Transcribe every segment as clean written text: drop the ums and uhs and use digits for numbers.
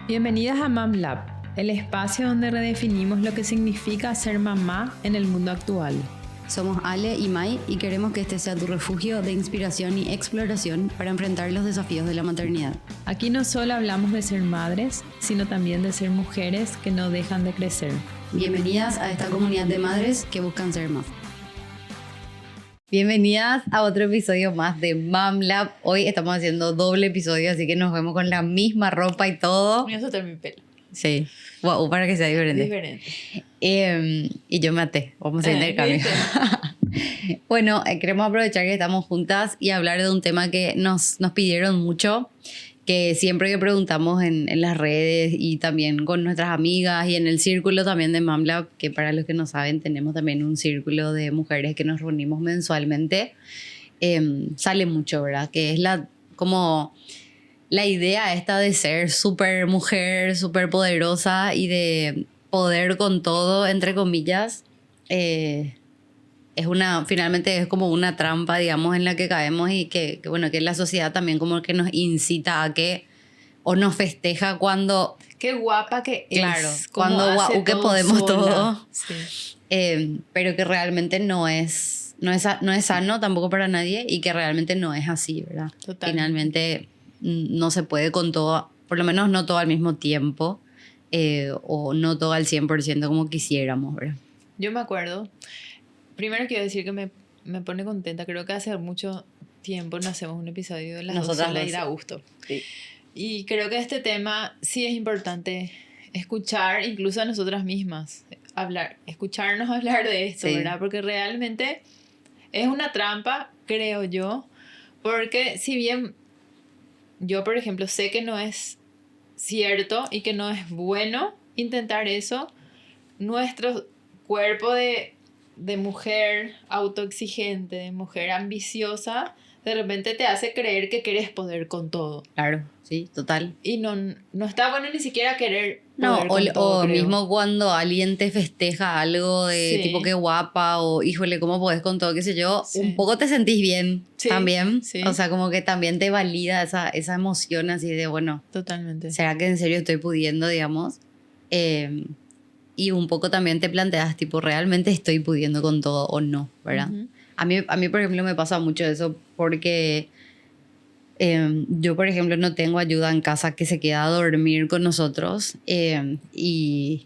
Bienvenidas a Mam Lab, el espacio donde redefinimos lo que significa ser mamá en el mundo actual. Somos Ale y Mai y queremos que este sea tu refugio de inspiración y exploración para enfrentar los desafíos de la maternidad. Aquí no solo hablamos de ser madres, sino también de ser mujeres que no dejan de crecer. Bienvenidas a esta comunidad de madres que buscan ser más. Bienvenidas a otro episodio más de Mam Lab. Hoy estamos haciendo doble episodio, así que nos vemos con la misma ropa y todo. Voy a soltar mi pelo. Sí, wow, para que sea diferente. Y yo me até, vamos a intercambio. Bueno, queremos aprovechar que estamos juntas y hablar de un tema que nos pidieron mucho, que siempre que preguntamos en las redes y también con nuestras amigas y en el círculo también de Mam Lab, que para los que no saben tenemos también un círculo de mujeres que nos reunimos mensualmente, sale mucho, ¿verdad? Que es como la idea esta de ser súper mujer, súper poderosa y de poder con todo, entre comillas, finalmente es como una trampa, digamos, en la que caemos y que la sociedad también como que nos incita a que, o nos festeja cuando... Qué guapa que es. Claro, cuando guau, que podemos sola. Todo. Sí. Pero que realmente no es sano tampoco para nadie y que realmente no es así, ¿verdad? Totalmente. Finalmente no se puede con todo, por lo menos no todo al mismo tiempo, o no todo al 100% como quisiéramos, ¿verdad? Yo me acuerdo... Primero quiero decir que me pone contenta. Creo que hace mucho tiempo no hacemos un episodio de las dos solas y da gusto. Sí. Y creo que este tema sí es importante escuchar, incluso a nosotras mismas, escucharnos hablar de esto, sí. ¿Verdad? Porque realmente es una trampa, creo yo, porque si bien yo, por ejemplo, sé que no es cierto y que no es bueno intentar eso, nuestro cuerpo de mujer autoexigente, de mujer ambiciosa, de repente te hace creer que querés poder con todo. Claro, sí, total. Y no está bueno ni siquiera querer poder con todo, o creo. Mismo cuando alguien te festeja algo de Sí. tipo qué guapa o híjole, ¿cómo podés con todo? Qué sé yo, Sí. un poco te sentís bien, sí. también. Sí. O sea, como que también te valida esa emoción así de, bueno, totalmente. ¿Será que en serio estoy pudiendo, digamos? Y un poco también te planteas, tipo, ¿realmente estoy pudiendo con todo o no? ¿Verdad? Uh-huh. A mí, por ejemplo, me pasa mucho eso porque yo, por ejemplo, no tengo ayuda en casa que se queda a dormir con nosotros. Y,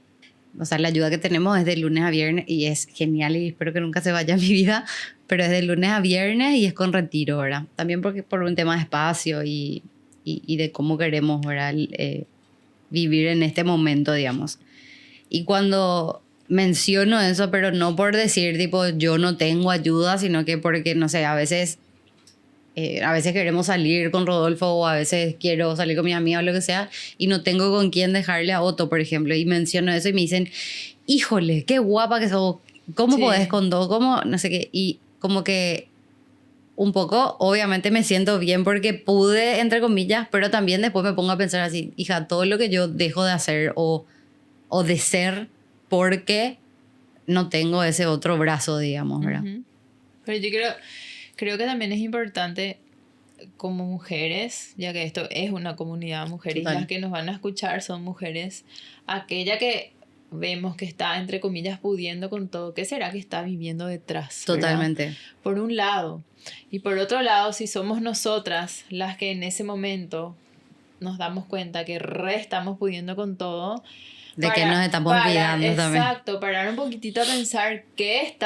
o sea, la ayuda que tenemos es de lunes a viernes y es genial y espero que nunca se vaya a mi vida, pero es de lunes a viernes y es con retiro, ¿verdad? También porque por un tema de espacio y de cómo queremos, ¿verdad? Vivir en este momento, digamos. Y cuando menciono eso, pero no por decir, tipo, yo no tengo ayuda, sino que porque, no sé, a veces queremos salir con Rodolfo o a veces quiero salir con mi amiga o lo que sea y no tengo con quién dejarle a Otto, por ejemplo, y menciono eso y me dicen, híjole, qué guapa que sos, ¿cómo podés con todo? ¿Cómo? No sé qué. Y como que un poco, obviamente me siento bien porque pude, entre comillas, pero también después me pongo a pensar así, hija, todo lo que yo dejo de hacer o de ser porque no tengo ese otro brazo, digamos, ¿verdad? Uh-huh. Pero yo creo que también es importante como mujeres, ya que esto es una comunidad de mujeres, y las que nos van a escuchar son mujeres, aquella que vemos que está, entre comillas, pudiendo con todo, ¿qué será que está viviendo detrás? Totalmente. ¿Verdad? Por un lado. Y por otro lado, si somos nosotras las que en ese momento nos damos cuenta que estamos pudiendo con todo, de que nos estamos olvidando también. Exacto, parar un poquitito a pensar qué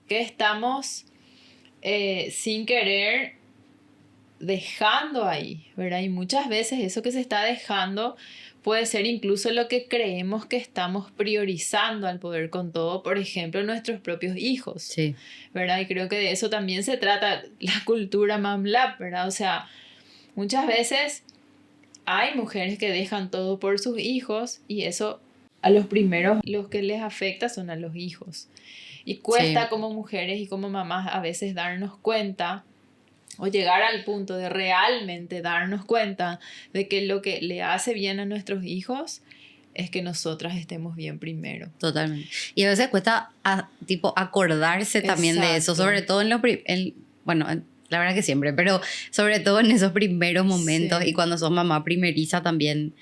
estamos sin querer dejando ahí, ¿verdad? Y muchas veces eso que se está dejando puede ser incluso lo que creemos que estamos priorizando al poder con todo, por ejemplo, nuestros propios hijos, sí. ¿Verdad? Y creo que de eso también se trata la cultura Mam Lab, ¿verdad? O sea, muchas veces hay mujeres que dejan todo por sus hijos y eso a los primeros los que les afecta son a los hijos. Y cuesta como mujeres y como mamás a veces darnos cuenta o llegar al punto de realmente darnos cuenta de que lo que le hace bien a nuestros hijos es que nosotras estemos bien primero. Totalmente. Y a veces cuesta tipo acordarse también de eso, sobre todo La verdad que siempre, pero sobre todo en esos primeros momentos Sí. y cuando sos mamá primeriza también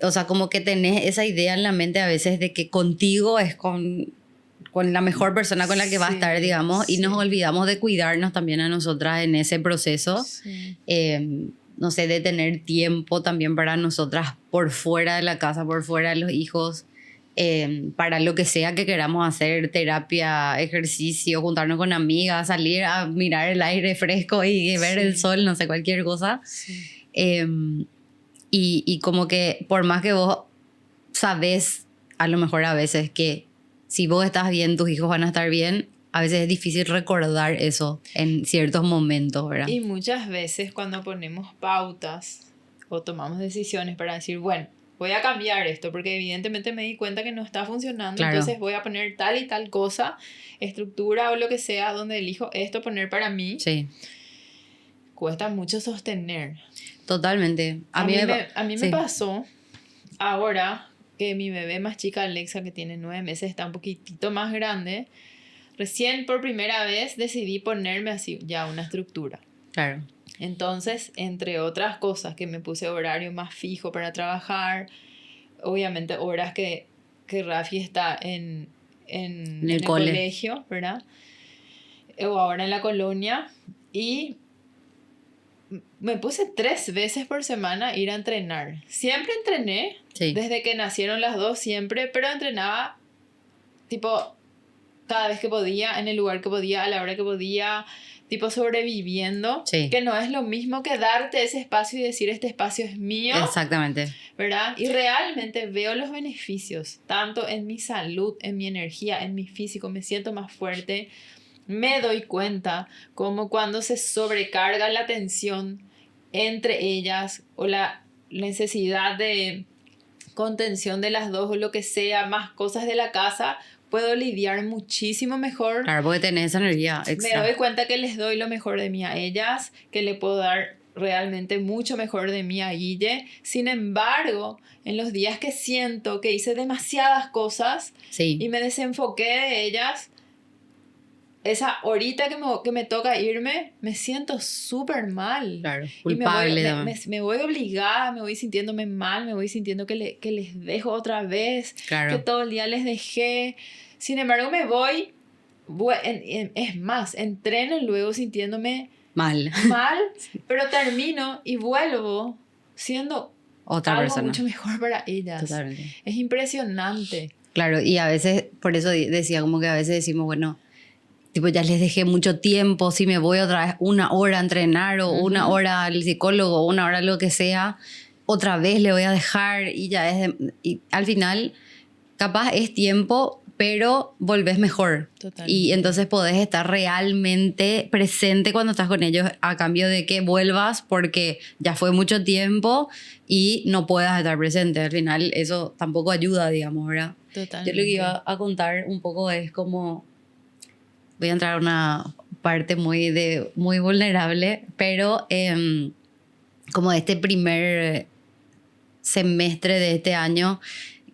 o sea, como que tenés esa idea en la mente a veces de que contigo es con la mejor persona con la que va a Sí, estar, digamos, y sí. nos olvidamos de cuidarnos también a nosotras en ese proceso. Sí. No sé, de tener tiempo también para nosotras por fuera de la casa, por fuera de los hijos, para lo que sea que queramos hacer, terapia, ejercicio, juntarnos con amigas, salir a mirar el aire fresco y ver el Sí. sol, no sé, cualquier cosa. Sí. Y como que por más que vos sabés, a lo mejor a veces que si vos estás bien, tus hijos van a estar bien, a veces es difícil recordar eso en ciertos momentos, ¿verdad? Y muchas veces cuando ponemos pautas o tomamos decisiones para decir, bueno, voy a cambiar esto porque evidentemente me di cuenta que no está funcionando, Claro. entonces voy a poner tal y tal cosa, estructura o lo que sea, donde elijo esto poner para mí, Sí, cuesta mucho sostener. totalmente. A mí me sí. pasó ahora que mi bebé más chica, Alexa, que tiene 9 meses, está un poquitito más grande. Recién por primera vez decidí ponerme así ya una estructura. Claro. Entonces, entre otras cosas, que me puse horario más fijo para trabajar, obviamente horas que Rafi está en el colegio, ¿verdad? O ahora en la colonia. Y me puse 3 veces por semana a ir a entrenar. Siempre entrené, Sí. desde que nacieron las dos siempre, pero entrenaba tipo cada vez que podía, en el lugar que podía, a la hora que podía, tipo sobreviviendo, Sí. que no es lo mismo que darte ese espacio y decir este espacio es mío, Exactamente. ¿verdad? Y realmente veo los beneficios, tanto en mi salud, en mi energía, en mi físico, me siento más fuerte, me doy cuenta como cuando se sobrecarga la tensión entre ellas o la necesidad de contención de las dos o lo que sea, más cosas de la casa, puedo lidiar muchísimo mejor. Claro, porque tenés esa energía extra. Me doy cuenta que les doy lo mejor de mí a ellas, que le puedo dar realmente mucho mejor de mí a Guille. Sin embargo, en los días que siento que hice demasiadas cosas Sí. y me desenfoqué de ellas, esa horita que me toca irme, me siento súper mal. Claro, Y culpable. me voy obligada, me voy sintiéndome mal, me voy sintiendo que les dejo otra vez, Claro. que todo el día les dejé. Sin embargo, me voy, es más, entreno luego sintiéndome Mal. pero termino y vuelvo siendo Otra algo persona. mucho mejor para ellas. Totalmente. Es impresionante. Claro, y a veces, por eso decía como que a veces decimos, bueno, tipo ya les dejé mucho tiempo, si me voy otra vez 1 hora a entrenar o 1 hora al psicólogo o 1 hora lo que sea, otra vez le voy a dejar y ya y al final capaz es tiempo, pero volvés mejor. Totalmente. Y entonces podés estar realmente presente cuando estás con ellos a cambio de que vuelvas porque ya fue mucho tiempo y no puedas estar presente. Al final eso tampoco ayuda, digamos, ¿verdad? Totalmente. Yo lo que iba a contar un poco es como... Voy a entrar a una parte muy vulnerable, pero como este primer semestre de este año,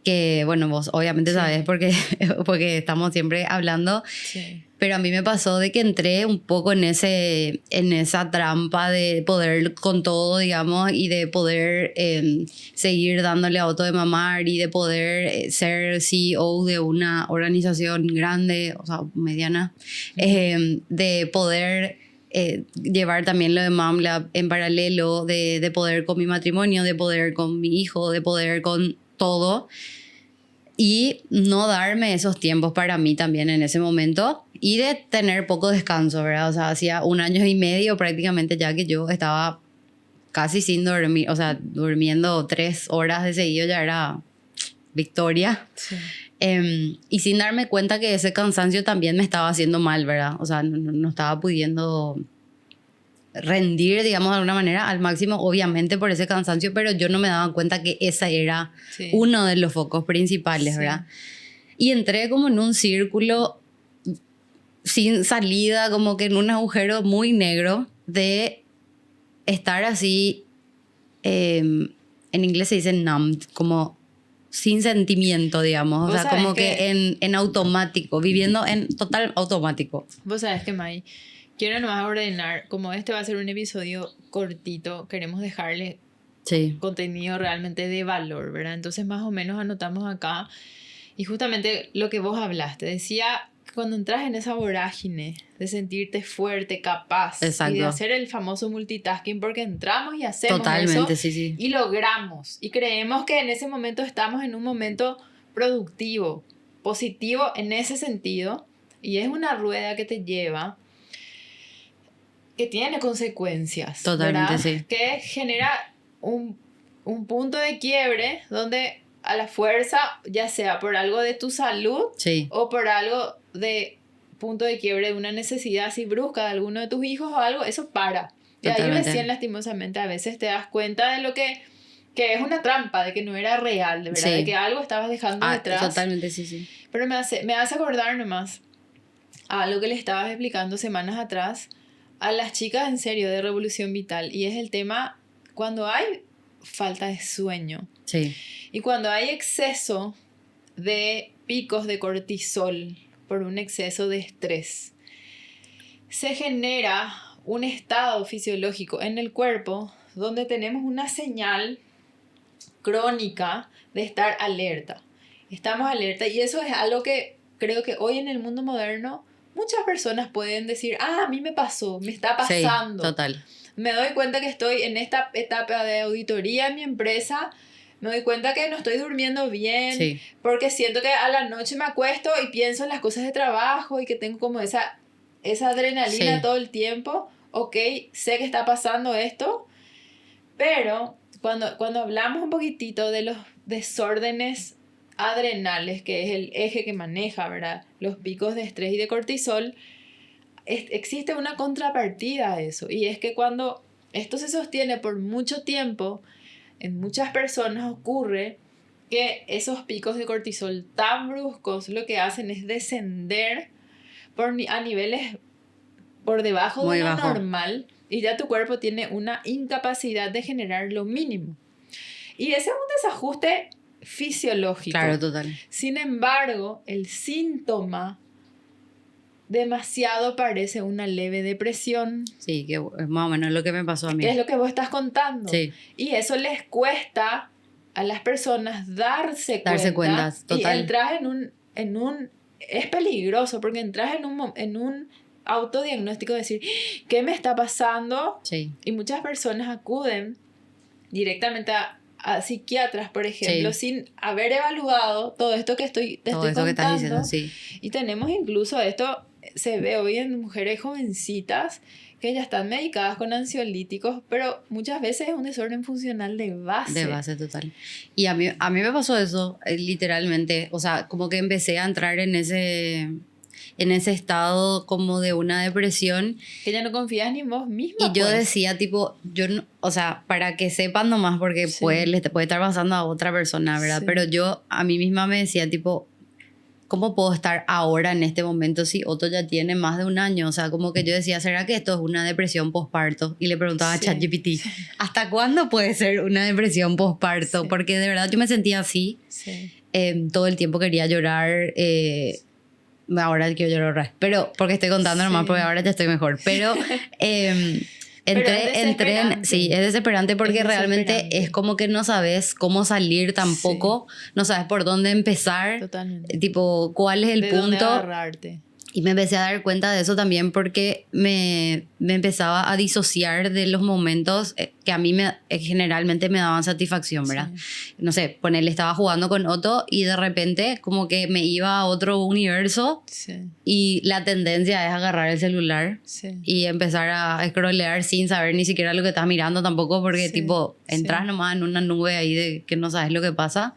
que bueno, vos obviamente Sí. sabés porque estamos siempre hablando, Sí. pero a mí me pasó de que entré un poco en esa trampa de poder con todo, digamos, y de poder seguir dándole a Otto de mamar y de poder ser CEO de una organización grande, o sea, mediana, de poder llevar también lo de MomLab en paralelo, de poder con mi matrimonio, de poder con mi hijo, de poder con todo. Y no darme esos tiempos para mí también en ese momento y de tener poco descanso, ¿verdad? O sea, hacía 1 año y medio prácticamente ya que yo estaba casi sin dormir, o sea, durmiendo 3 horas de seguido ya era victoria. Sí. Y sin darme cuenta que ese cansancio también me estaba haciendo mal, ¿verdad? O sea, no estaba pudiendo rendir, digamos, de alguna manera al máximo, obviamente por ese cansancio, pero yo no me daba cuenta que ese era Sí. uno de los focos principales, Sí. ¿verdad? Y entré como en un círculo sin salida, como que en un agujero muy negro de estar así, en inglés se dice numbed, como sin sentimiento, digamos. O Vos sea, sabés como que- que en automático, viviendo en total automático. Vos sabés que, May, quiero nomás ordenar, como este va a ser un episodio cortito, queremos dejarle Sí, contenido realmente de valor, ¿verdad? Entonces más o menos anotamos acá y justamente lo que vos hablaste, decía que cuando entras en esa vorágine de sentirte fuerte, capaz y Exacto. de hacer el famoso multitasking, porque entramos y hacemos totalmente, eso sí, sí. y logramos y creemos que en ese momento estamos en un momento productivo, positivo en ese sentido, y es una rueda que te lleva, que tiene consecuencias, Totalmente, ¿verdad? sí. Que genera un punto de quiebre donde a la fuerza, ya sea por algo de tu salud Sí, o por algo de punto de quiebre de una necesidad así brusca de alguno de tus hijos o algo, eso para. Y ahí Totalmente. recién lastimosamente a veces te das cuenta de lo que es una trampa, de que no era real, de verdad, Sí. de que algo estabas dejando detrás. totalmente, sí, sí. Pero me hace acordar nomás a algo que le estabas explicando semanas atrás a las chicas en serio de Revolución Vital, y es el tema cuando hay falta de sueño Sí, y cuando hay exceso de picos de cortisol por un exceso de estrés. Se genera un estado fisiológico en el cuerpo donde tenemos una señal crónica de estar alerta. Estamos alerta y eso es algo que creo que hoy en el mundo moderno muchas personas pueden decir, ah, a mí me pasó, me está sí, pasando. total. Me doy cuenta que estoy en esta etapa de auditoría en mi empresa, me doy cuenta que no estoy durmiendo bien, Sí, porque siento que a la noche me acuesto y pienso en las cosas de trabajo y que tengo como esa adrenalina Sí. todo el tiempo. Ok, sé que está pasando esto, pero cuando hablamos un poquitito de los desórdenes adrenales, que es el eje que maneja, ¿verdad?, los picos de estrés y de cortisol, existe una contrapartida a eso, y es que cuando esto se sostiene por mucho tiempo, en muchas personas ocurre que esos picos de cortisol tan bruscos lo que hacen es descender a niveles por debajo Muy de lo bajo. normal, y ya tu cuerpo tiene una incapacidad de generar lo mínimo. Y ese es un desajuste fisiológico. claro, total. Sin embargo, el síntoma demasiado parece una leve depresión, Sí, que es más o menos lo que me pasó a mí. que es lo que vos estás contando. Sí, Y eso les cuesta a las personas darse Darse cuenta. cuentas, total. Y entras en un... Es peligroso porque entras en un autodiagnóstico de decir, ¿qué me está pasando? sí, Y muchas personas acuden directamente a psiquiatras, por ejemplo, Sí. sin haber evaluado todo esto que te todo estoy eso que estás contando. diciendo, sí. Y tenemos incluso esto, se ve hoy en mujeres jovencitas que ya están medicadas con ansiolíticos, pero muchas veces es un desorden funcional de base. De base total. Y a mí me pasó eso, literalmente. O sea, como que empecé a entrar en ese estado como de una depresión. Que ya no confías ni en vos misma. Y yo pues. decía, tipo, yo no, o sea, para que sepan nomás, porque Sí. puede estar pasando a otra persona, ¿verdad? Sí. Pero yo a mí misma me decía, tipo, ¿cómo puedo estar ahora en este momento si Otto ya tiene más de un año? O sea, como que yo decía, ¿será que esto es una depresión posparto? Y le preguntaba Sí. a ChatGPT, ¿hasta cuándo puede ser una depresión posparto? Sí. Porque de verdad yo me sentía así. Sí. Todo el tiempo quería llorar. Ahora quiero llorar, pero porque estoy contando nomás, Sí. porque ahora ya estoy mejor. Pero Pero es entré desesperante. sí, es desesperante porque Es realmente desesperante. es como que no sabes cómo salir tampoco, no sabes por dónde empezar, Totalmente. tipo, cuál es el ¿De dónde punto. agarrarte? Y me empecé a dar cuenta de eso también porque me empezaba a disociar de los momentos que a mí generalmente me daban satisfacción, ¿verdad? Sí. No sé, ponerle, estaba jugando con Otto y de repente como que me iba a otro universo Sí. y la tendencia es agarrar el celular Sí. y empezar a scrollear sin saber ni siquiera lo que estás mirando tampoco, porque Sí, tipo, entras sí. nomás en una nube ahí de que no sabes lo que pasa.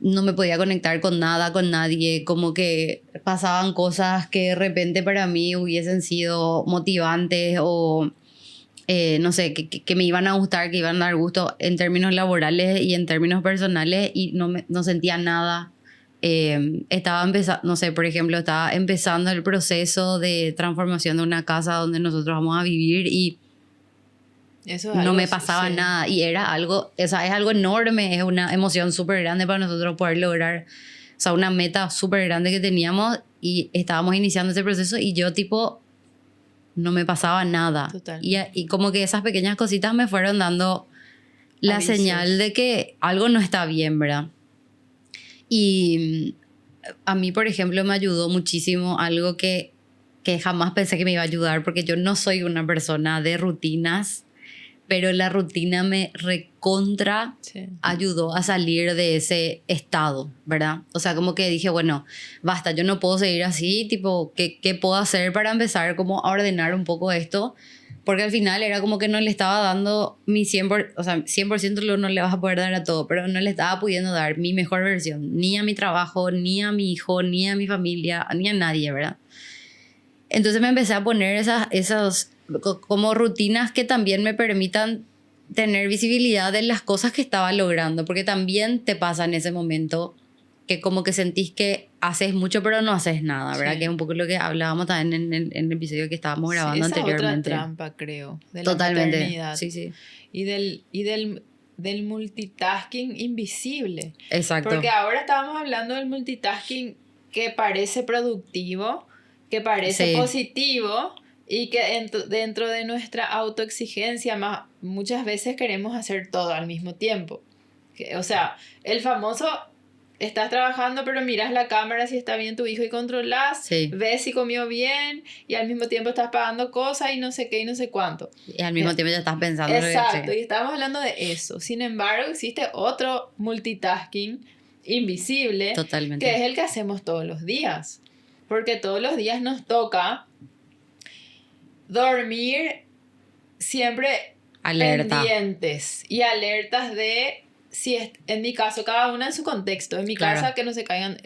No me podía conectar con nada, con nadie, como que pasaban cosas que de repente para mí hubiesen sido motivantes o no sé, que me iban a gustar, que iban a dar gusto en términos laborales y en términos personales, y no sentía nada. Estaba empezando, no sé, por ejemplo, estaba empezando el proceso de transformación de una casa donde nosotros vamos a vivir y Eso es no algo, me pasaba sí. nada. Y era algo, o sea, es algo enorme, es una emoción súper grande para nosotros poder lograr, o sea, una meta súper grande que teníamos y estábamos iniciando ese proceso y yo tipo no me pasaba nada. Totalmente. Y como que esas pequeñas cositas me fueron dando la Avisos. señal de que algo no está bien, ¿verdad? Y a mí, por ejemplo, me ayudó muchísimo algo que jamás pensé que me iba a ayudar, porque yo no soy una persona de rutinas, pero la rutina me recontra Sí. ayudó a salir de ese estado, ¿verdad? O sea, como que dije, bueno, basta, yo no puedo seguir así, tipo, ¿qué puedo hacer para empezar como a ordenar un poco esto? Porque al final era como que no le estaba dando mi 100%, o sea, 100% no le vas a poder dar a todo, pero no le estaba pudiendo dar mi mejor versión, ni a mi trabajo, ni a mi hijo, ni a mi familia, ni a nadie, ¿verdad? Entonces me empecé a poner esas como rutinas que también me permitan tener visibilidad de las cosas que estaba logrando, porque también te pasa en ese momento que como que sentís que haces mucho pero no haces nada, ¿verdad? Sí. Que es un poco lo que hablábamos también en el episodio que estábamos grabando esa anteriormente. Es otra trampa, creo, de la Totalmente. maternidad. Sí, sí. Y del multitasking invisible. Exacto. Porque ahora estábamos hablando del multitasking que parece productivo, que parece Sí. positivo y que dentro de nuestra autoexigencia muchas veces queremos hacer todo al mismo tiempo. O sea, el famoso... Estás trabajando, pero miras la cámara si está bien tu hijo y controlas, Sí. ves si comió bien y al mismo tiempo estás pagando cosas y no sé qué y no sé cuánto. Y al mismo tiempo ya estás pensando. Exacto, Sí. y estamos hablando de eso. Sin embargo, existe otro multitasking invisible, Totalmente. que es el que hacemos todos los días. Porque todos los días nos toca dormir siempre Alerta. pendientes y alertas de... Si es, en mi caso, cada una en su contexto. En mi Claro. casa, que no se caigan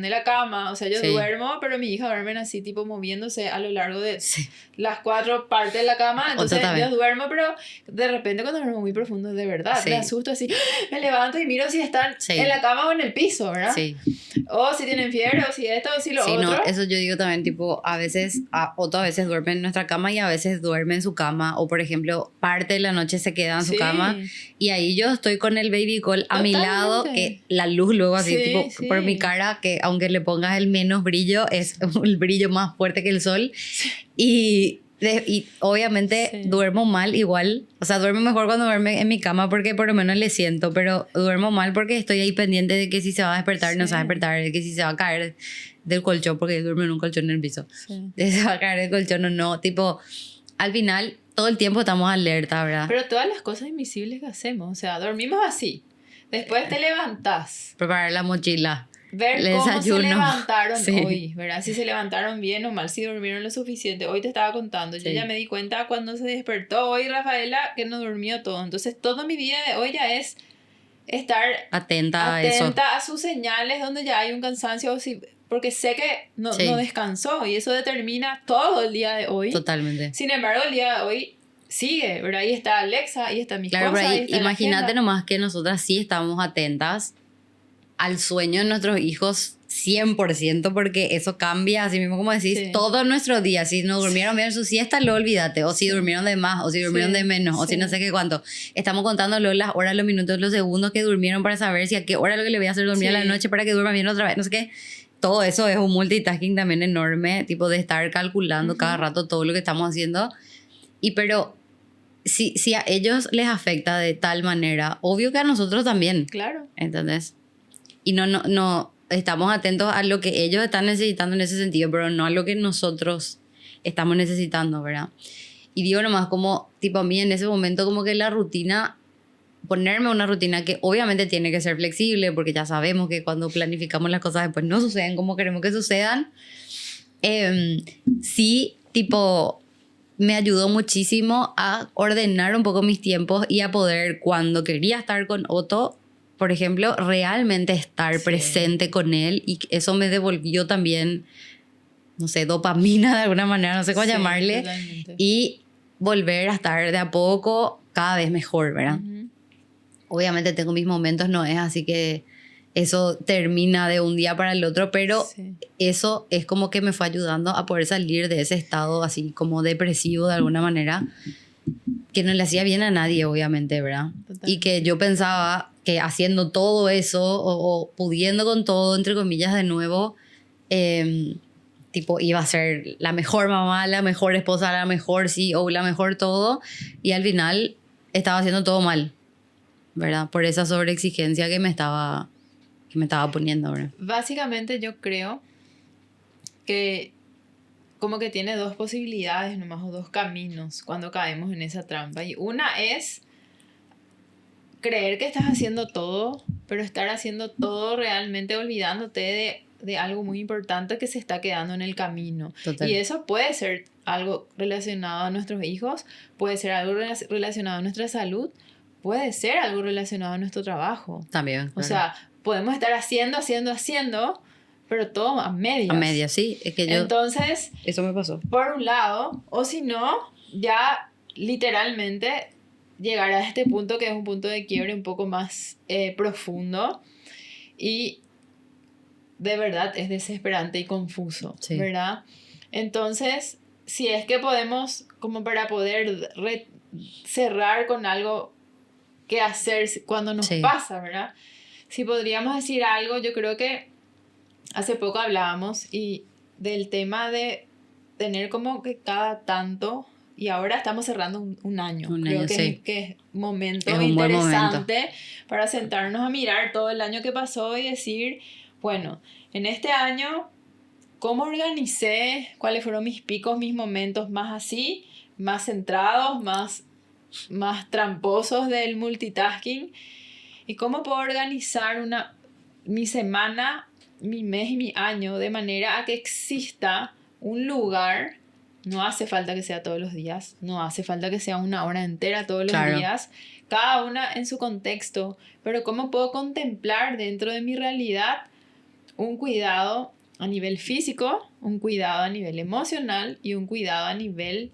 de la cama. O sea, yo Sí. duermo, pero mi hija duermen así, tipo moviéndose a lo largo de Sí. las 4 partes de la cama. Entonces Otra yo también. duermo, pero de repente cuando duermo muy profundo, de verdad, Sí. me asusto así. Me levanto y miro si están Sí. en la cama o en el piso, ¿verdad? Sí. O si tienen fiebre, o si esto, o si lo Sí, otro. no, eso yo digo también, tipo, a veces, Otto a veces duerme en nuestra cama y a veces duerme en su cama, o por ejemplo, parte de la noche se queda en su Sí. cama, y ahí yo estoy con el baby call a mi lado, Totalmente. que la luz luego así, Sí, tipo, sí. por mi cara, que aunque le pongas el menos brillo, es el brillo más fuerte que el sol, y obviamente Sí. duermo mal igual, o sea, duermo mejor cuando duerme en mi cama porque por lo menos le siento, pero duermo mal porque estoy ahí pendiente de que si se va a despertar, no se va a Sí. despertar, de que si se va a caer del colchón, porque yo duermo en un colchón en el piso, Sí. de si se va a caer del colchón o no, tipo, al final todo el tiempo estamos alerta, ¿verdad? Pero todas las cosas invisibles que hacemos, o sea, dormimos así. Después te levantás. Preparar la mochila. Ver El cómo desayuno. se levantaron Sí. hoy, ¿verdad? Si se levantaron bien o mal, si durmieron lo suficiente. Hoy te estaba contando, yo Sí. ya me di cuenta cuando se despertó hoy Rafaela que no durmió todo. Entonces, todo mi día de hoy ya es estar Atenta a eso. atenta a sus señales donde ya hay un cansancio, porque sé que no Sí. descansó y eso determina todo el día de hoy. Totalmente. Sin embargo, el día de hoy sigue, ¿verdad? Ahí está Alexa, ahí está mis Claro, cosas, pero ahí ahí, está la imagínate agenda. nomás que nosotras sí estamos atentas al sueño de nuestros hijos 100%, porque eso cambia, así mismo como decís, Sí. todo nuestro día. Si no durmieron bien su siesta, lo olvídate. O si Sí. durmieron de más, o si durmieron Sí, de menos, o si sí. no sé qué cuánto. Estamos contándolo las horas, los minutos, los segundos que durmieron para saber si a qué hora lo que le voy a hacer dormir a la Sí. noche para que duerma bien otra vez. No sé qué. Todo eso es un multitasking también enorme, tipo de estar calculando cada Ujú. rato todo lo que estamos haciendo. Pero si a ellos les afecta de tal manera, obvio que a nosotros también. Claro. ¿Entendés? Y no estamos atentos a lo que ellos están necesitando en ese sentido, pero no a lo que nosotros estamos necesitando, ¿verdad? Y digo nomás como, tipo a mí en ese momento como que la rutina, ponerme una rutina que obviamente tiene que ser flexible, porque ya sabemos que cuando planificamos las cosas después no suceden como queremos que sucedan. Sí, tipo, me ayudó muchísimo a ordenar un poco mis tiempos y a poder, cuando quería estar con Otto, por ejemplo, realmente estar Sí. presente con él, y eso me devolvió también, no sé, dopamina de alguna manera, no sé cómo Sí, llamarle, totalmente. y volver a estar de a poco cada vez mejor, ¿verdad? Ujú. Obviamente tengo mis momentos, no es así que eso termina de un día para el otro, pero Sí. eso es como que me fue ayudando a poder salir de ese estado así como depresivo de alguna manera, que no le hacía bien a nadie, obviamente, ¿verdad? Totalmente. Y que yo pensaba que haciendo todo eso o pudiendo con todo, entre comillas, de nuevo, tipo iba a ser la mejor mamá, la mejor esposa, la mejor CEO, la mejor todo, y al final estaba haciendo todo mal, ¿verdad? Por esa sobreexigencia que me estaba poniendo, ¿verdad? Básicamente yo creo que como que tiene dos posibilidades nomás o dos caminos cuando caemos en esa trampa. Y una es creer que estás haciendo todo, pero estar haciendo todo realmente olvidándote de algo muy importante que se está quedando en el camino. Total. Y eso puede ser algo relacionado a nuestros hijos, puede ser algo relacionado a nuestra salud, puede ser algo relacionado a nuestro trabajo. También, O claro. sea, podemos estar haciendo, pero todo a medias. A medias, sí. Es que yo... Entonces, eso me pasó. por un lado, o si no, ya literalmente llegar a este punto que es un punto de quiebre un poco más profundo y de verdad es desesperante y confuso, Sí. ¿verdad? Entonces, si es que podemos, como para poder cerrar con algo que hacer cuando nos Sí. pasa, ¿verdad? Si podríamos decir algo, yo creo que hace poco hablábamos y del tema de tener como que cada tanto, y ahora estamos cerrando un año. Un Creo año, que, sí. que es un momento Es un buen interesante para sentarnos a mirar todo el año que pasó y decir, bueno, en este año, ¿cómo organicé? ¿Cuáles fueron mis picos, mis momentos más así, más centrados, más tramposos del multitasking? ¿Y cómo puedo organizar mi semana, mi mes y mi año de manera a que exista un lugar? No hace falta que sea todos los días, no hace falta que sea una hora entera todos los Claro. días, cada una en su contexto, pero cómo puedo contemplar dentro de mi realidad un cuidado a nivel físico, un cuidado a nivel emocional y un cuidado a nivel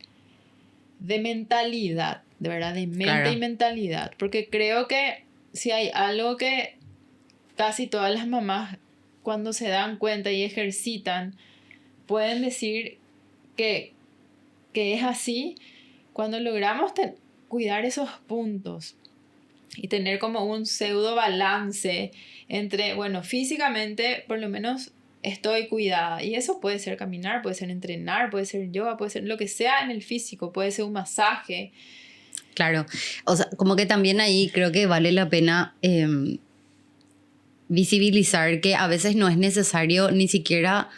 de mentalidad, de verdad, de mente Claro. y mentalidad, porque creo que si hay algo que casi todas las mamás cuando se dan cuenta y ejercitan pueden decir que es así, cuando logramos cuidar esos puntos y tener como un pseudo balance entre, bueno, físicamente por lo menos estoy cuidada, y eso puede ser caminar, puede ser entrenar, puede ser yoga, puede ser lo que sea en el físico, puede ser un masaje. Claro, o sea, como que también ahí creo que vale la pena visibilizar que a veces no es necesario ni siquiera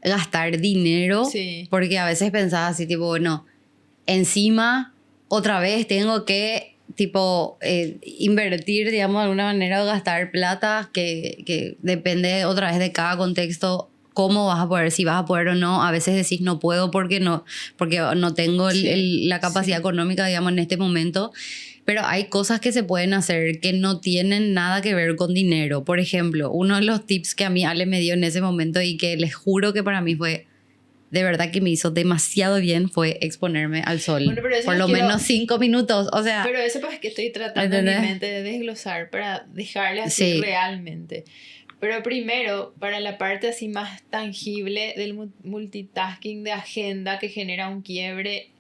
gastar dinero, Sí. porque a veces pensaba así, tipo, bueno, encima otra vez tengo que, tipo, invertir, digamos, de alguna manera o gastar plata que depende otra vez de cada contexto. ¿Cómo vas a poder? Si vas a poder o no. A veces decís no puedo porque no tengo Sí, la capacidad sí. económica, digamos, en este momento. Pero hay cosas que se pueden hacer que no tienen nada que ver con dinero. Por ejemplo, uno de los tips que a mí Ale me dio en ese momento y que les juro que para mí fue de verdad que me hizo demasiado bien fue exponerme al sol. Bueno, pero eso por lo quiero- menos 5 minutos. O sea, Pero eso pues que estoy tratando en mi ¿entendés? mente de desglosar para dejarle así Sí. realmente. Pero primero, para la parte así más tangible del multitasking de agenda que genera un quiebre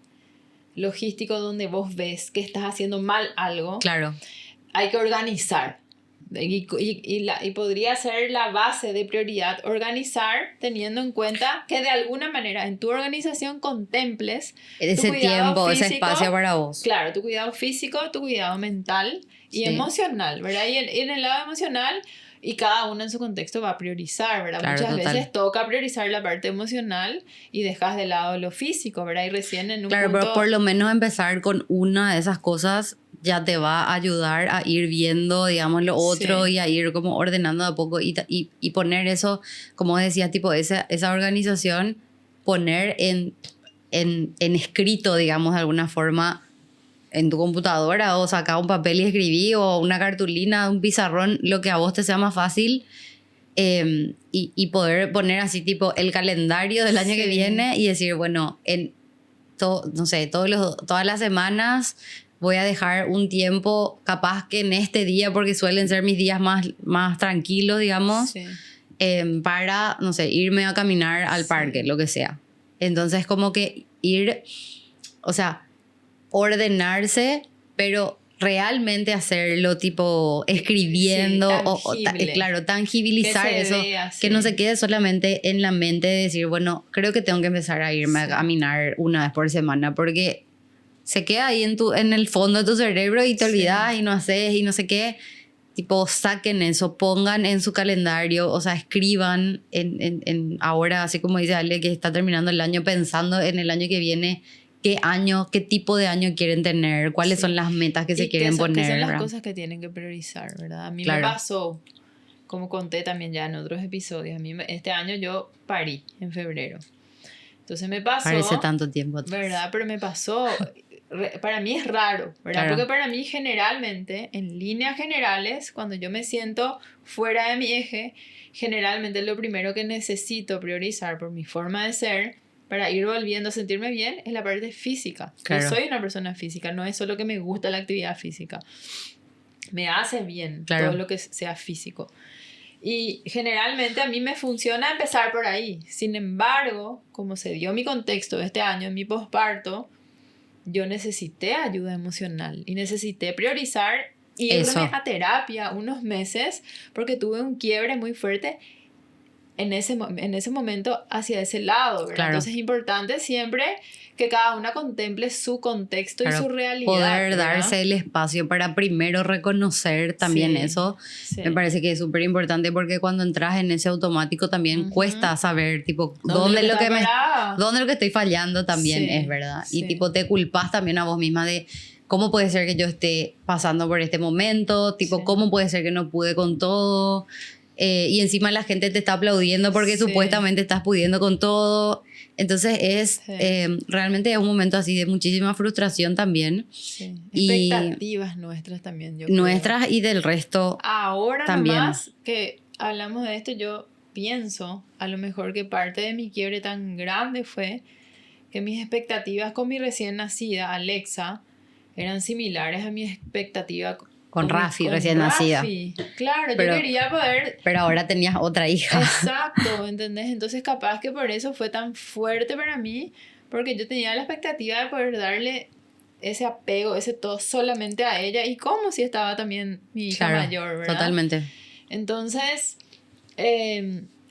logístico donde vos ves que estás haciendo mal algo, claro, hay que organizar. Y podría ser la base de prioridad, organizar teniendo en cuenta que de alguna manera en tu organización contemples ese cuidado tiempo, ese físico, espacio para vos. claro, tu cuidado físico, tu cuidado mental y Sí. emocional, ¿verdad? Y en el lado emocional, y cada uno en su contexto va a priorizar, ¿verdad? Claro, Muchas total. veces toca priorizar la parte emocional y dejas de lado lo físico, ¿verdad? Y recién en un Claro, punto... pero por lo menos empezar con una de esas cosas ya te va a ayudar a ir viendo, digamos, lo otro Sí. y a ir como ordenando de a poco y poner eso, como decía, tipo esa organización, poner en escrito, digamos, de alguna forma en tu computadora o sacar un papel y escribir o una cartulina, un pizarrón, lo que a vos te sea más fácil. Y poder poner así tipo el calendario del año Sí. que viene y decir, bueno, no sé, todas las semanas voy a dejar un tiempo, capaz que en este día, porque suelen ser mis días más tranquilos, digamos, Sí. para, no sé, irme a caminar al Sí. parque, lo que sea. Entonces, como que o sea, ordenarse, pero realmente hacerlo tipo escribiendo, sí, tangible. Claro, tangibilizar Que se eso, vea, que sí. no se quede solamente en la mente de decir, bueno, creo que tengo que empezar a irme a caminar una vez por semana, porque se queda ahí en el fondo de tu cerebro y te olvidas y no haces y no sé qué. Tipo, saquen eso, pongan en su calendario, o sea, escriban en ahora, así como dice Ale, que está terminando el año, pensando en el año que viene, qué año, qué tipo de año quieren tener, cuáles son las metas que se quieren poner. ¿Qué son las ¿verdad? cosas que tienen que priorizar, verdad? A mí Claro. me pasó, como conté también ya en otros episodios, este año yo parí en febrero. Entonces me pasó... Parece tanto tiempo atrás. ¿Verdad? Pero me pasó... Para mí es raro, ¿verdad? Claro. Porque para mí generalmente, en líneas generales, cuando yo me siento fuera de mi eje, generalmente lo primero que necesito priorizar por mi forma de ser, para ir volviendo a sentirme bien, es la parte física. Claro. Yo soy una persona física, no es solo que me gusta la actividad física. Me hace bien todo lo que sea físico. Y generalmente a mí me funciona empezar por ahí. Sin embargo, como se dio mi contexto de este año, en mi posparto, yo necesité ayuda emocional y necesité priorizar irme a terapia unos meses porque tuve un quiebre muy fuerte en ese momento hacia ese lado, ¿verdad? Claro. Entonces es importante siempre que cada una contemple su contexto y su realidad. Poder ¿verdad? darse el espacio para primero reconocer también eso. Sí. Me parece que es súper importante porque cuando entras en ese automático también cuesta saber, tipo, dónde lo que estoy fallando también es, ¿verdad? Y tipo, te culpas también a vos misma de cómo puede ser que yo esté pasando por este momento, tipo, cómo puede ser que no pude con todo. Y encima la gente te está aplaudiendo porque supuestamente estás pudiendo con todo. Entonces realmente es un momento así de muchísima frustración también. Sí. Expectativas nuestras también, yo nuestras creo. Y del resto ahora también. Nomás que hablamos de esto, yo pienso a lo mejor que parte de mi quiebre tan grande fue que mis expectativas con mi recién nacida, Alexa, eran similares a mi expectativa con Rafi, recién nacida. Claro, yo quería poder... Pero ahora tenías otra hija. Exacto, ¿entendés? Entonces capaz que por eso fue tan fuerte para mí, porque yo tenía la expectativa de poder darle ese apego, ese todo solamente a ella, y como si estaba también mi hija mayor, ¿verdad? Totalmente. Entonces,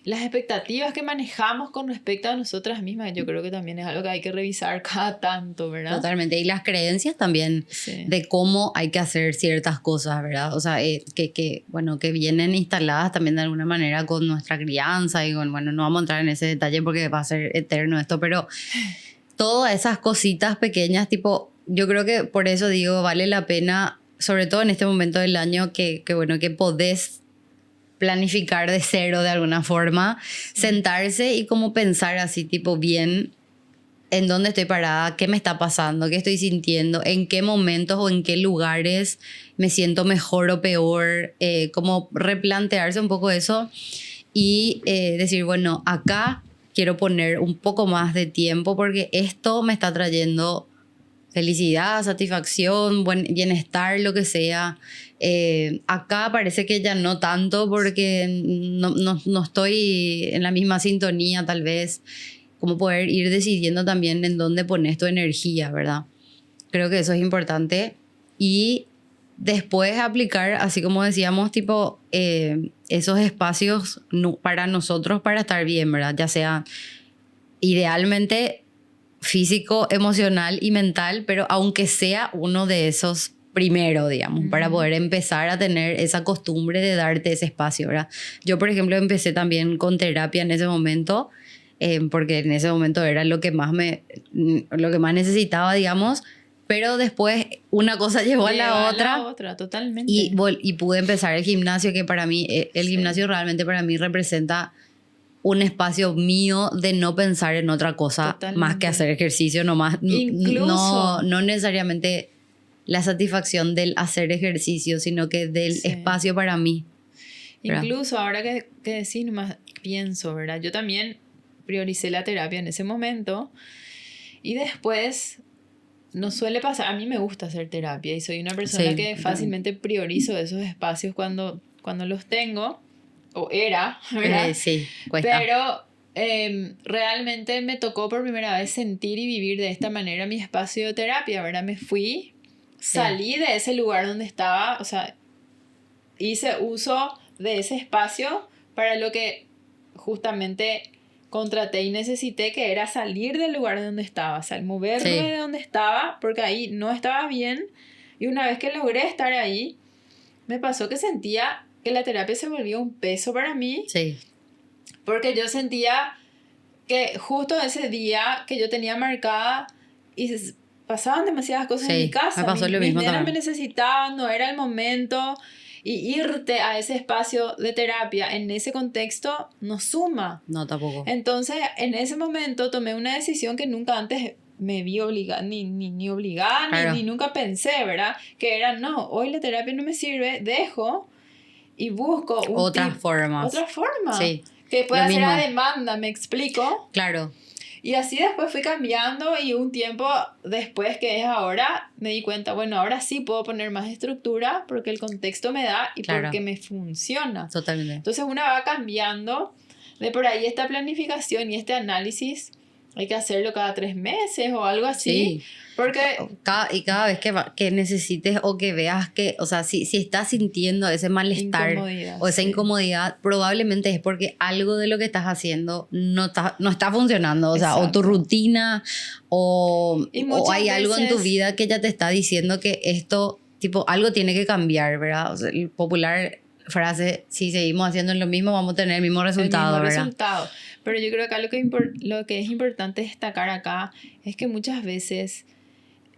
las expectativas que manejamos con respecto a nosotras mismas, yo creo que también es algo que hay que revisar cada tanto, ¿verdad? Totalmente. Y las creencias también de cómo hay que hacer ciertas cosas, ¿verdad? O sea, que vienen instaladas también de alguna manera con nuestra crianza y con, bueno, no vamos a entrar en ese detalle porque va a ser eterno esto, pero todas esas cositas pequeñas, tipo, yo creo que por eso digo, vale la pena, sobre todo en este momento del año, que podés planificar de cero de alguna forma, sentarse y como pensar así tipo bien en dónde estoy parada, qué me está pasando, qué estoy sintiendo, en qué momentos o en qué lugares me siento mejor o peor, como replantearse un poco eso y decir, bueno, acá quiero poner un poco más de tiempo porque esto me está trayendo felicidad, satisfacción, bienestar, lo que sea. Acá parece que ya no tanto porque no estoy en la misma sintonía tal vez, como poder ir decidiendo también en dónde pones tu energía, ¿verdad? Creo que eso es importante y después aplicar, así como decíamos, tipo esos espacios para nosotros para estar bien, ¿verdad? Ya sea idealmente físico, emocional y mental, pero aunque sea uno de esos primero, digamos, para poder empezar a tener esa costumbre de darte ese espacio, ¿verdad? Yo, por ejemplo, empecé también con terapia en ese momento, porque en ese momento era lo que más necesitaba, digamos, pero después una cosa llevó a la otra, totalmente. Y pude empezar el gimnasio, que para mí, el gimnasio realmente para mí representa un espacio mío de no pensar en otra cosa más que hacer ejercicio, no necesariamente la satisfacción del hacer ejercicio, sino que del espacio para mí. ¿verdad? Incluso ahora que decís, nomás pienso, ¿verdad? Yo también prioricé la terapia en ese momento y después no suele pasar, a mí me gusta hacer terapia y soy una persona que fácilmente priorizo esos espacios cuando los tengo. O era, ¿verdad? Cuesta. Pero realmente me tocó por primera vez sentir y vivir de esta manera mi espacio de terapia, ¿verdad? Me fui, salí de ese lugar donde estaba, o sea, hice uso de ese espacio para lo que justamente contraté y necesité, que era salir del lugar donde estaba, o sea, moverme de donde estaba, porque ahí no estaba bien. Y una vez que logré estar ahí, me pasó que sentía que la terapia se volvió un peso para mí. Sí. Porque yo sentía que justo ese día que yo tenía marcada y pasaban demasiadas cosas en mi casa. Me pasó lo mismo mis nenas también. me necesitaban, no era el momento. Y irte a ese espacio de terapia en ese contexto no suma. No, tampoco. Entonces, en ese momento tomé una decisión que nunca antes me vi obligada, ni obligada, Claro. ni nunca pensé, ¿verdad? Que era, no, hoy la terapia no me sirve, dejo y busco Otras formas. Otra forma. Sí. Que pueda Lo ser a mismo. demanda, ¿me explico? Claro. Y así después fui cambiando y un tiempo después, que es ahora, me di cuenta, bueno, ahora sí puedo poner más estructura porque el contexto me da y Claro. porque me funciona. Totalmente. Entonces una va cambiando. De por ahí esta planificación y este análisis hay que hacerlo cada 3 meses o algo así. Sí. Porque Cada vez que necesites o que veas que, o sea, si estás sintiendo ese malestar Incomodidad, o esa sí. incomodidad, probablemente es porque algo de lo que estás haciendo no está funcionando. O sea, o tu Exacto. rutina o Y hay muchas algo en tu veces- vida que ya te está diciendo que esto, tipo, algo tiene que cambiar, ¿verdad? O sea, el popular frase, si seguimos haciendo lo mismo, vamos a tener el mismo resultado, el mismo ¿verdad? resultado. Pero yo creo que lo que es importante destacar acá es que muchas veces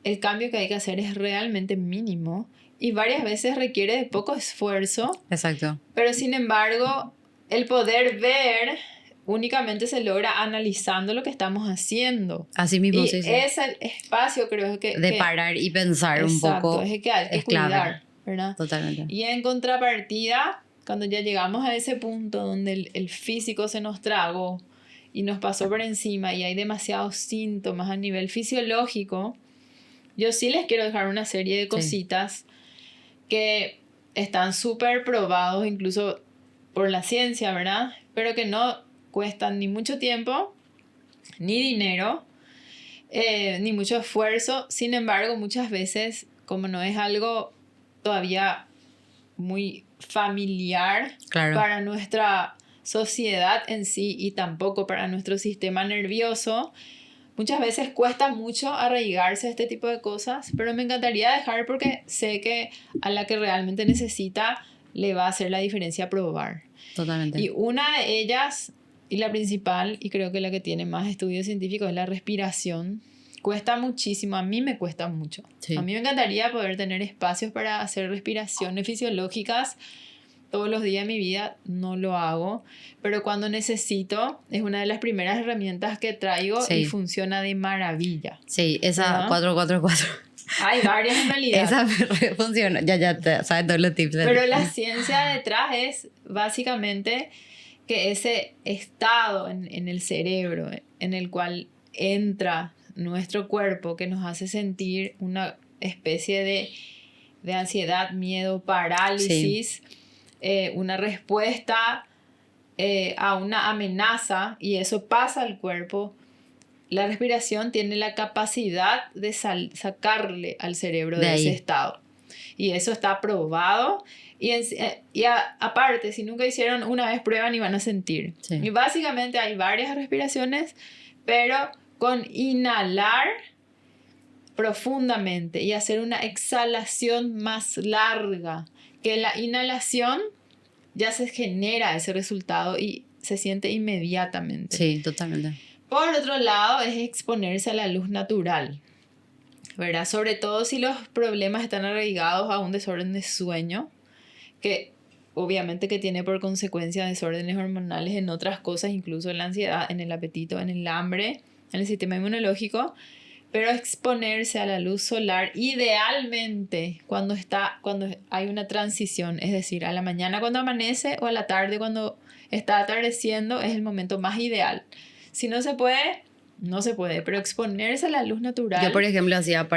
el cambio que hay que hacer es realmente mínimo y varias veces requiere de poco esfuerzo, Exacto. pero sin embargo el poder ver únicamente se logra analizando lo que estamos haciendo. Así mismo, Y sí, sí. ese espacio creo que... De parar y pensar un exacto, poco es el que hay que es clave. cuidar, ¿verdad? Totalmente. Y en contrapartida, cuando ya llegamos a ese punto donde el físico se nos tragó y nos pasó por encima y hay demasiados síntomas a nivel fisiológico, yo sí les quiero dejar una serie de cositas que están súper probados incluso por la ciencia, ¿verdad? Pero que no cuestan ni mucho tiempo, ni dinero, ni mucho esfuerzo. Sin embargo, muchas veces, como no es algo todavía muy familiar Claro. para nuestra sociedad en sí y tampoco para nuestro sistema nervioso, muchas veces cuesta mucho arraigarse a este tipo de cosas, pero me encantaría dejar porque sé que a la que realmente necesita le va a hacer la diferencia probar. Totalmente. Y una de ellas, y la principal, y creo que la que tiene más estudios científicos, es la respiración. Cuesta muchísimo, a mí me cuesta mucho. Sí. A mí me encantaría poder tener espacios para hacer respiraciones fisiológicas todos los días de mi vida, no lo hago, pero cuando necesito es una de las primeras herramientas que traigo Sí. y funciona de maravilla. Sí, esa ¿verdad? 444. Hay varias en realidad. Esa me re funciona. Ya sabes todos los tips. Pero la ciencia detrás es básicamente que ese estado en el cerebro en el cual entra nuestro cuerpo, que nos hace sentir una especie de ansiedad, miedo, parálisis, una respuesta a una amenaza, y eso pasa al cuerpo. La respiración tiene la capacidad de sacarle al cerebro de ese estado. Y eso está probado. Aparte, si nunca hicieron, una vez prueban y van a sentir. Sí. Y básicamente hay varias respiraciones, pero con inhalar profundamente y hacer una exhalación más larga, que la inhalación ya se genera ese resultado y se siente inmediatamente. Sí, totalmente. Por otro lado, es exponerse a la luz natural, ¿verdad? Sobre todo si los problemas están arraigados a un desorden de sueño, que obviamente que tiene por consecuencia desórdenes hormonales en otras cosas, incluso en la ansiedad, en el apetito, en el hambre, en el sistema inmunológico. Pero exponerse a la luz solar, idealmente cuando hay una transición, es decir, a la mañana cuando amanece o a la tarde cuando está atardeciendo, es el momento más ideal. Si no se puede, no se puede, pero exponerse a la luz natural. Yo, por ejemplo, hacía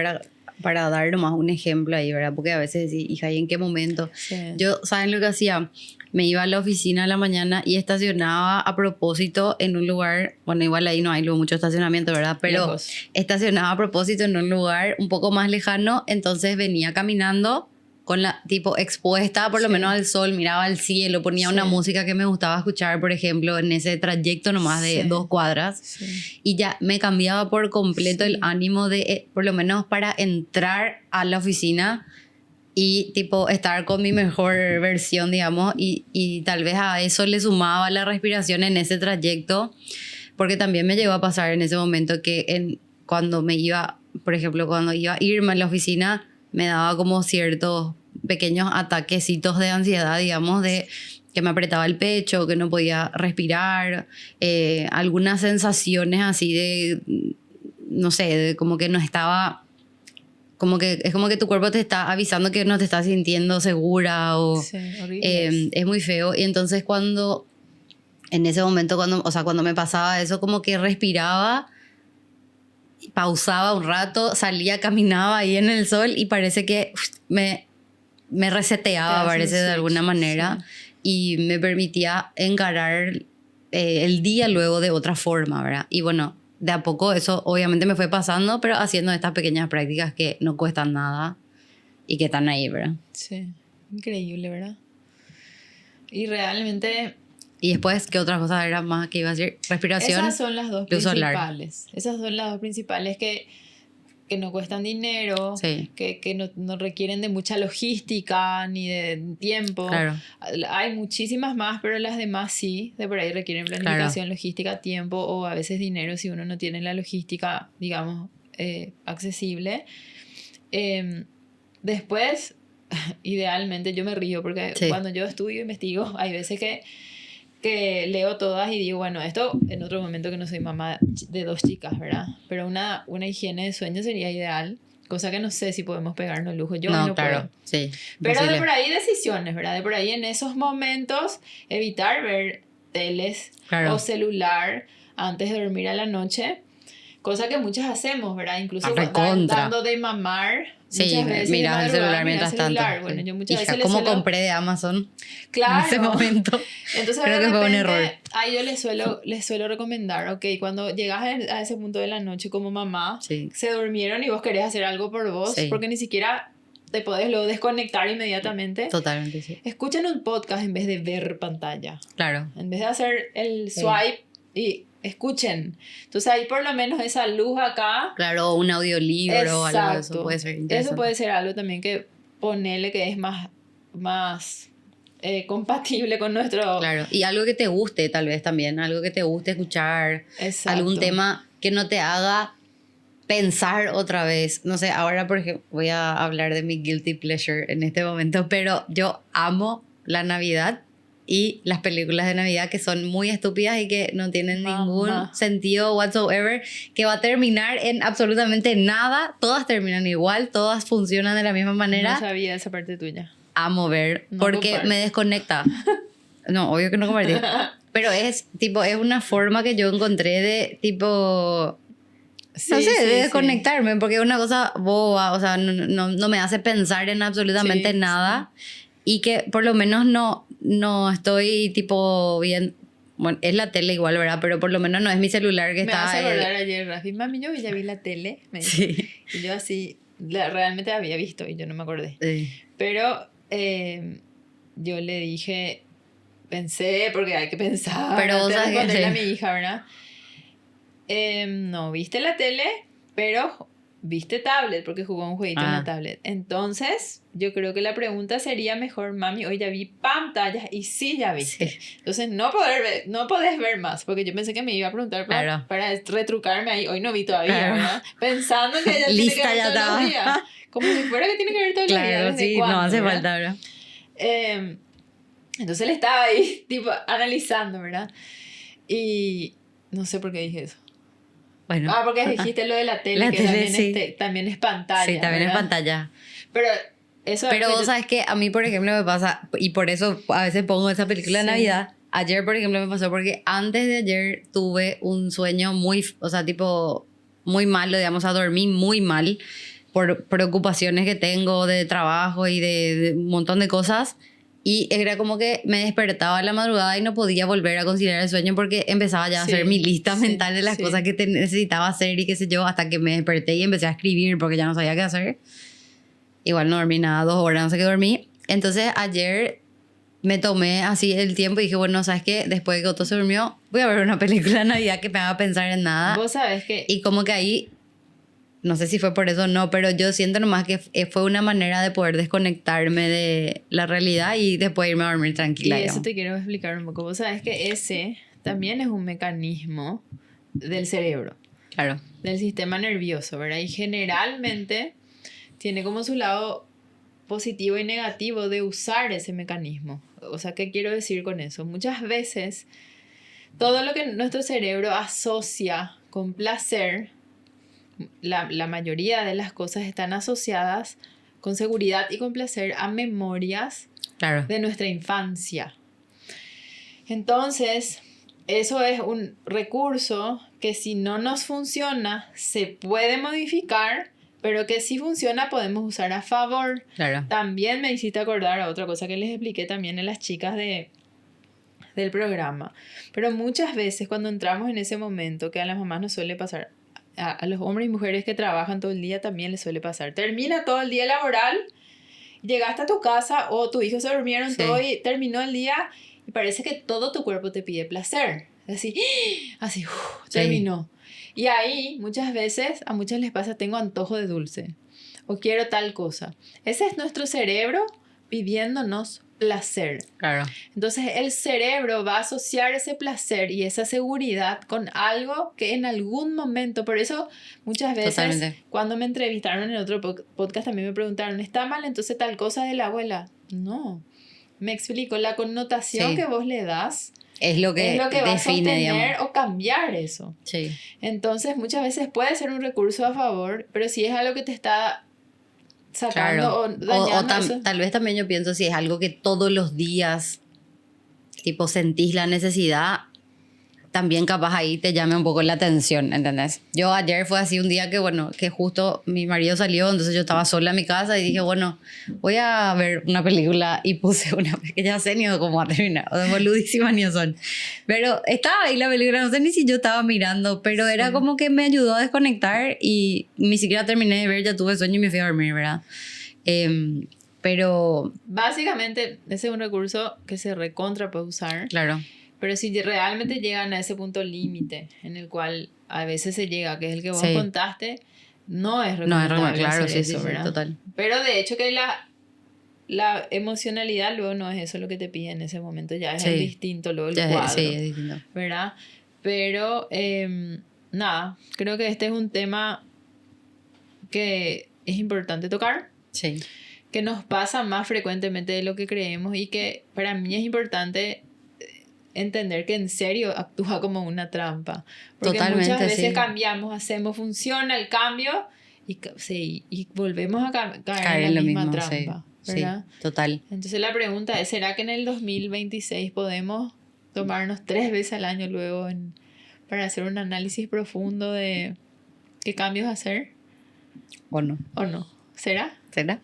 para dar nomás un ejemplo ahí, ¿verdad? Porque a veces decís, hija, ¿y en qué momento? Sí. Yo, ¿saben lo que hacía? Me iba a la oficina a la mañana y estacionaba a propósito en un lugar, bueno, igual ahí no hay mucho estacionamiento, ¿verdad? Pero Lejos. estacionaba a propósito en un lugar un poco más lejano, entonces venía caminando con la tipo expuesta por lo Sí. menos al sol, miraba al cielo, ponía Sí. una música que me gustaba escuchar, por ejemplo, en ese trayecto nomás de Sí. 2 cuadras. Sí. Y ya me cambiaba por completo Sí. el ánimo de, por lo menos para entrar a la oficina y tipo estar con mi mejor versión, digamos, y tal vez a eso le sumaba la respiración en ese trayecto, porque también me llegó a pasar en ese momento que cuando me iba, por ejemplo, cuando iba a irme a la oficina, me daba como ciertos pequeños ataquecitos de ansiedad, digamos, de que me apretaba el pecho, que no podía respirar, algunas sensaciones así de, no sé, de como que no estaba, como que es como que tu cuerpo te está avisando que no te estás sintiendo segura o Sí, horrible. es muy feo. Y entonces en ese momento, cuando me pasaba eso, como que respiraba, pausaba un rato, salía, caminaba ahí en el sol y parece que me reseteaba, Te hace parece, un de switch, alguna manera, y me permitía encarar el día luego de otra forma, ¿verdad? Y bueno, de a poco eso obviamente me fue pasando, pero haciendo estas pequeñas prácticas que no cuestan nada y que están ahí, ¿verdad? Sí, increíble, ¿verdad? Y realmente Y después, ¿qué otras cosas era más que iba a decir? Respiración. esas son las dos luz solar. principales. Esas son las dos principales que no cuestan dinero, Sí. que no requieren de mucha logística ni de tiempo. Claro. Hay muchísimas más, pero las demás sí, de por ahí requieren planificación, logística, tiempo o a veces dinero si uno no tiene la logística, digamos, accesible. Después, idealmente, yo me río porque Sí. cuando yo estudio e investigo, hay veces que leo todas y digo, bueno, esto en otro momento que no soy mamá de 2 chicas, ¿verdad? Pero una higiene de sueño sería ideal, cosa que no sé si podemos pegarnos el lujo. Yo no claro, puedo. sí. Pero Imposible. de por ahí decisiones, ¿verdad? De por ahí en esos momentos evitar ver teles Claro. o celular antes de dormir a la noche, cosa que muchas hacemos, ¿verdad? Incluso Recontra. dando de mamar. Sí, Muchas veces de miras el madrugada, celular miras mientras celular. tanto. Bueno, Sí. yo muchas Hija, veces ¿cómo le suelo... compré de Amazon Claro. en ese momento? Entonces, Creo de que fue un repente, error. ahí yo les suelo recomendar, ok, cuando llegas a ese punto de la noche como mamá, Sí. se durmieron y vos querés hacer algo por vos, Sí. porque ni siquiera te podés luego desconectar inmediatamente. Totalmente, sí. Escuchen un podcast en vez de ver pantalla. Claro. En vez de hacer el Sí. swipe y escuchen. Entonces ahí por lo menos esa luz acá. Claro, un audiolibro o algo de eso puede ser interesante. Eso puede ser algo también que ponele que es más compatible con nuestro... Claro, y algo que te guste tal vez también, algo que te guste escuchar, Exacto. algún tema que no te haga pensar otra vez. No sé, ahora por ejemplo voy a hablar de mi guilty pleasure en este momento, pero yo amo la Navidad y las películas de Navidad que son muy estúpidas y que no tienen ningún sentido whatsoever, que va a terminar en absolutamente nada, todas terminan igual, todas funcionan de la misma manera. No sabía esa parte tuya. Amo ver, No porque comparto. me desconecta. No, obvio que no compartí. Pero es una forma que yo encontré de tipo... no sé, de desconectarme, porque es una cosa boba, o sea, no me hace pensar en absolutamente nada. Y que por lo menos no estoy tipo bien... Bueno, es la tele igual, ¿verdad? Pero por lo menos no es mi celular que me está... hace acordar ayer, Rafi, mami, yo ya vi la tele. Me dijo. Sí. Y yo así, realmente la había visto y yo no me acordé. Sí. Pero yo le dije, pensé, porque hay que pensar. Pero vos sabes que responderle a sí. mi hija, ¿verdad? No viste la tele, pero viste tablet, porque jugó un jueguito en la tablet. Entonces, yo creo que la pregunta sería mejor, mami, hoy ya vi pantallas y sí ya viste. Sí. Entonces, no podés ver más, porque yo pensé que me iba a preguntar para retrucarme ahí. Hoy no vi todavía, ¿verdad? Pensando que ella tiene que ver ya todos los días. Como si fuera que tiene que ver todos los días. Claro, ¿desde sí, cuándo, no hace verdad? falta, ¿verdad? Entonces él estaba ahí, tipo, analizando, ¿verdad? Y no sé por qué dije eso. Bueno. Porque dijiste lo de la tele, La que tele, también es pantalla. Sí, también ¿verdad? es pantalla. Pero eso... Pero vos sabes que a mí, por ejemplo, me pasa, y por eso a veces pongo esa película de Navidad. Ayer, por ejemplo, me pasó porque antes de ayer tuve un sueño muy, o sea, tipo, muy malo, digamos, a dormir muy mal. por preocupaciones que tengo de trabajo y de un montón de cosas. Y era como que me despertaba a la madrugada y no podía volver a conciliar el sueño porque empezaba ya a hacer mi lista mental de las cosas que necesitaba hacer y qué sé yo, hasta que me desperté y empecé a escribir porque ya no sabía qué hacer. Igual no dormí nada, 2 horas, no sé qué dormí. Entonces ayer me tomé así el tiempo y dije, bueno, ¿sabes qué? Después de que Otto se durmió, voy a ver una película de Navidad que me haga pensar en nada. Vos sabés que... Y como que ahí, no sé si fue por eso o no, pero yo siento nomás que fue una manera de poder desconectarme de la realidad y después irme a dormir tranquila. Y eso te quiero explicar un poco. Vos sabés que ese también es un mecanismo del cerebro. Claro. Del sistema nervioso, ¿verdad? Y generalmente tiene como su lado positivo y negativo de usar ese mecanismo. O sea, ¿qué quiero decir con eso? Muchas veces todo lo que nuestro cerebro asocia con placer, la mayoría de las cosas están asociadas con seguridad y con placer a memorias de nuestra infancia. Entonces, eso es un recurso que si no nos funciona, se puede modificar, pero que si funciona podemos usar a favor. Claro. También me hiciste acordar a otra cosa que les expliqué también a las chicas del programa. Pero muchas veces cuando entramos en ese momento, que a las mamás nos suele pasar, a los hombres y mujeres que trabajan todo el día también les suele pasar. Termina todo el día laboral, llegaste a tu casa o tus hijos se durmieron todo y terminó el día y parece que todo tu cuerpo te pide placer. Así, terminó. Y ahí muchas veces, a muchas les pasa, tengo antojo de dulce o quiero tal cosa. Ese es nuestro cerebro pidiéndonos placer. Claro. Entonces el cerebro va a asociar ese placer y esa seguridad con algo que en algún momento, por eso muchas veces cuando me entrevistaron en otro podcast también me preguntaron, ¿está mal entonces tal cosa de la abuela? No, me explico, la connotación que vos le das es lo que va a sostener, digamos, o cambiar eso. Sí. Entonces muchas veces puede ser un recurso a favor, pero si es algo que te está sacando o dañando tal vez también yo pienso si es algo que todos los días tipo sentís la necesidad, también capaz ahí te llame un poco la atención, ¿entendés? Yo ayer fue así un día que bueno, que justo mi marido salió, entonces yo estaba sola en mi casa y dije, bueno, voy a ver una película y puse una que ya sé ni cómo va a terminar, o de boludísimas ni son. Pero estaba ahí la película, no sé ni si yo estaba mirando, pero era como que me ayudó a desconectar y ni siquiera terminé de ver, ya tuve sueño y me fui a dormir, ¿verdad? Pero... Básicamente ese es un recurso que se recontra puede usar. Claro. Pero si realmente llegan a ese punto límite en el cual a veces se llega, que es el que vos contaste, no es recomendable claro, hacer eso, ¿verdad? Total. Pero de hecho que la emocionalidad luego no es eso lo que te pide en ese momento, ya es distinto luego el cuadro, sí, es distinto. ¿Verdad? Pero nada, creo que este es un tema que es importante tocar. Sí. Que nos pasa más frecuentemente de lo que creemos y que para mí es importante entender que en serio actúa como una trampa. Porque muchas veces cambiamos, hacemos, funciona el cambio y volvemos a caer en la misma trampa. ¿Verdad? Sí, total. Entonces la pregunta es, ¿será que en el 2026 podemos tomarnos 3 veces al año luego para hacer un análisis profundo de qué cambios hacer? ¿O no? ¿O no? ¿Será? ¿Será?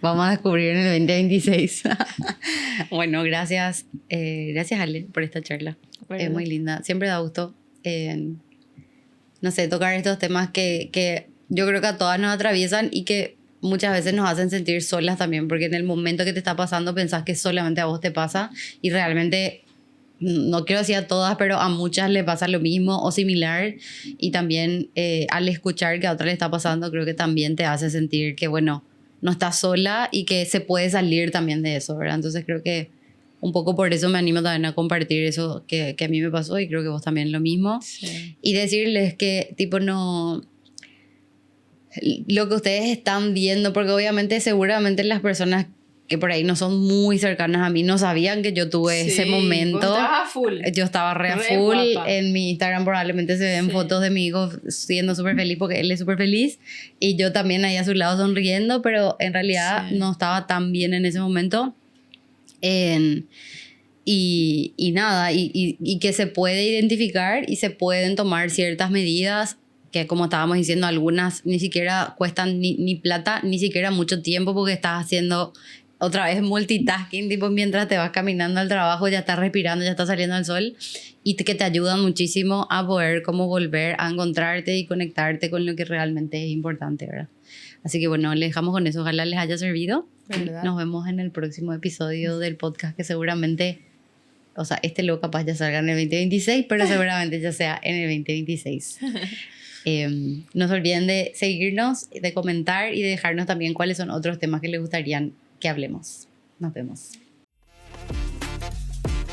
Vamos a descubrir en el 2026. Bueno, gracias. Gracias, Ale, por esta charla. Bueno. Es muy linda. Siempre da gusto, no sé, tocar estos temas que yo creo que a todas nos atraviesan y que muchas veces nos hacen sentir solas también, porque en el momento que te está pasando pensás que solamente a vos te pasa y realmente, no quiero decir a todas, pero a muchas le pasa lo mismo o similar. Y también al escuchar que a otra le está pasando, creo que también te hace sentir que, bueno, no estás sola y que se puede salir también de eso, ¿verdad? Entonces creo que un poco por eso me animo también a compartir eso que a mí me pasó y creo que vos también lo mismo. Sí. Y decirles que tipo no... Lo que ustedes están viendo, porque obviamente seguramente las personas que por ahí no son muy cercanas a mí no sabían que yo tuve ese momento. Vos estabas a full. Yo estaba re full. Guapa. En mi Instagram probablemente se ven fotos de mi hijo siendo súper feliz porque él es súper feliz. Y yo también ahí a su lado sonriendo, pero en realidad no estaba tan bien en ese momento. Y nada, y que se puede identificar y se pueden tomar ciertas medidas que como estábamos diciendo, algunas ni siquiera cuestan ni plata, ni siquiera mucho tiempo, porque estás haciendo otra vez multitasking, tipo mientras te vas caminando al trabajo, ya estás respirando, ya está saliendo el sol, y que te ayudan muchísimo a poder como volver a encontrarte y conectarte con lo que realmente es importante, ¿verdad? Así que bueno, les dejamos con eso, ojalá les haya servido. ¿Verdad? Nos vemos en el próximo episodio del podcast, que seguramente, o sea, luego capaz ya salga en el 2026, pero seguramente ya sea en el 2026. No se olviden de seguirnos, de comentar y de dejarnos también cuáles son otros temas que les gustarían que hablemos. Nos vemos.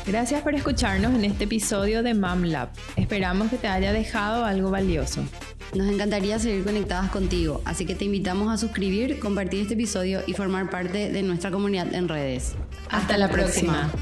Gracias por escucharnos en este episodio de Mom Lab. Esperamos que te haya dejado algo valioso. Nos encantaría seguir conectadas contigo, así que te invitamos a suscribir, compartir este episodio y formar parte de nuestra comunidad en redes. Hasta la próxima.